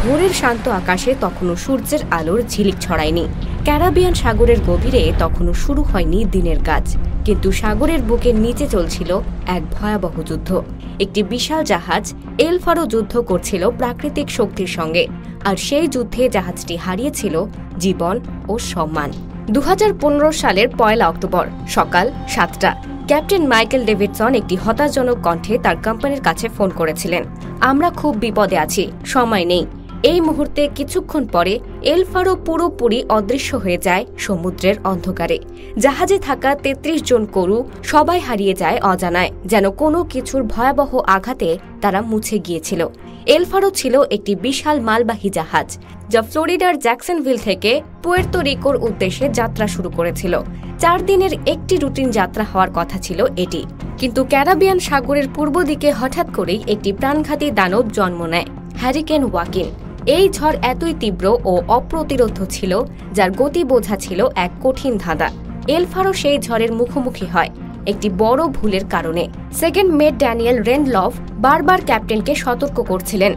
ভোরের শান্ত আকাশে তখনও সূর্যের আলোর ঝিলিক ছড়ায়নি। ক্যারিবিয়ান সাগরের গভীরে তখনও শুরু হয়নি দিনের কাজ, কিন্তু সাগরের বুকের নিচে চলছিল এক ভয়াবহ যুদ্ধ। একটি বিশাল জাহাজ এল ফারো যুদ্ধ করছিল প্রাকৃতিক শক্তির সঙ্গে, আর সেই যুদ্ধে জাহাজটি হারিয়েছিল জীবন ও সম্মান। 2015 সালের 1 অক্টোবর সকাল 7টা ক্যাপ্টেন মাইকেল ডেভিডসন একটি হতাশজনক কণ্ঠে তার কোম্পানির কাছে ফোন করেছিলেন। আমরা খুব বিপদে আছি, সময় নেই। এই মুহূর্তে কিছুক্ষণ পরে এল ফারো পুরোপুরি অদৃশ্য হয়ে যায় সমুদ্রের অন্ধকারে। জাহাজে থাকা 33 জন ক্রু সবাই হারিয়ে যায় অজানায়, যেন কোনো কিছুর ভয়াবহ আঘাতে তারা মুছে গিয়েছিল। এল ফারো ছিল একটি বিশাল মালবাহী জাহাজ, যা ফ্লোরিডার জ্যাকসনভিল থেকে পুয়ের্তো রিকোর উদ্দেশ্যে যাত্রা শুরু করেছিল। 4 দিনের একটি রুটিন যাত্রা হওয়ার কথা ছিল এটি, কিন্তু ক্যারিবিয়ান সাগরের পূর্ব দিকে হঠাৎ করেই একটি প্রাণঘাতী দানব জন্ম নেয়, হ্যারিকেন ওয়াকিন। এই ঝড় এতই তীব্র ও অপ্রতিরোধ ছিল, যার গতি বোঝা ছিল এক কঠিন ধাঁধা। এল ফারো সেই ঝড়ের মুখোমুখি হয় একটি বড় ভুলের কারণে। সেকেন্ড মেট ড্যানিয়েল রেনলফ বারবার ক্যাপ্টেনকে সতর্ক করছিলেন,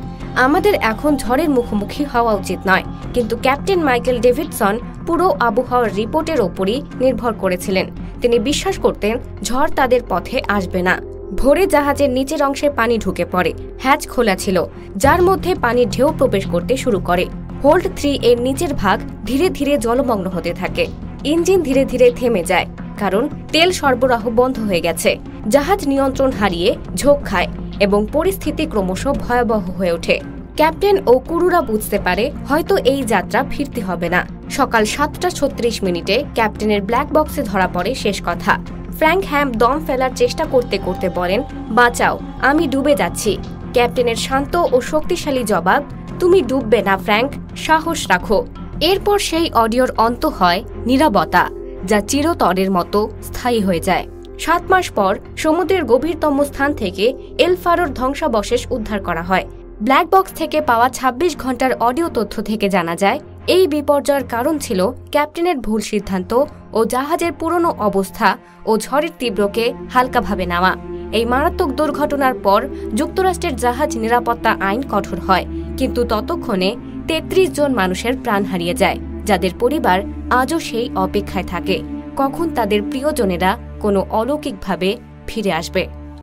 আমাদের এখন ঝড়ের মুখোমুখি হওয়া উচিত নয়, কিন্তু ক্যাপ্টেন মাইকেল ডেভিডসন পুরো আবহাওয়ার রিপোর্টের ওপরই নির্ভর করেছিলেন। তিনি বিশ্বাস করতেন ঝড় তাদের পথে আসবে না। ভোরে জাহাজের নিচের অংশে পানি ঢুকে পড়ে। হ্যাচ খোলা ছিল, যার মধ্যে পানির ঢেউ প্রবেশ করতে শুরু করে। হোল্ড 3 এর নিচের ভাগ ধীরে ধীরে জলমগ্ন হতে থাকে। ইঞ্জিন ধীরে ধীরে থেমে যায়, কারণ তেল সরবরাহ বন্ধ হয়ে গেছে। জাহাজ নিয়ন্ত্রণ হারিয়ে ঝোঁক খায় এবং পরিস্থিতি ক্রমশ ভয়াবহ হয়ে ওঠে। ক্যাপ্টেন ও ক্রুরা বুঝতে পারে হয়তো এই যাত্রা ফিরতে হবে না। সকাল 7:36 ক্যাপ্টেনের ব্ল্যাক বক্সে ধরা পড়ে শেষ কথা। ফ্র্যাঙ্ক হ্যাম দম ফেলার চেষ্টা করতে করতে বলেন, বাঁচাও, আমি ডুবে যাচ্ছি। ক্যাপ্টেনের শান্ত ও শক্তিশালী জবাব, তুমি ডুববে না ফ্র্যাঙ্ক, সাহস রাখো। এরপর সেই অডিওর অন্ত হয় নীরবতা, যা চিরতরের মতো স্থায়ী হয়ে যায়। 7 মাস পর সমুদ্রের গভীরতম স্থান থেকে এল ফারোর ধ্বংসাবশেষ উদ্ধার করা হয়। ব্ল্যাক বক্স থেকে পাওয়া 26 ঘন্টার অডিও তথ্য থেকে জানা যায় এই বিপর্যয়ের কারণ ছিল ক্যাপ্টেনের ভুল সিদ্ধান্ত ও জাহাজের পুরনো অবস্থা ও ঝড়ের তীব্রকে হালকাভাবে নেওয়া। এই মারাত্মক দুর্ঘটনার পর যুক্তরাষ্ট্রের জাহাজ নিরাপত্তা আইন কঠোর হয়, কিন্তু ততক্ষণে 33 জন মানুষের প্রাণ হারিয়ে যায়, যাদের পরিবার আজও সেই অপেক্ষায় থাকে কখন তাদের প্রিয়জনেরা কোনো অলৌকিকভাবে ফিরে আসবে।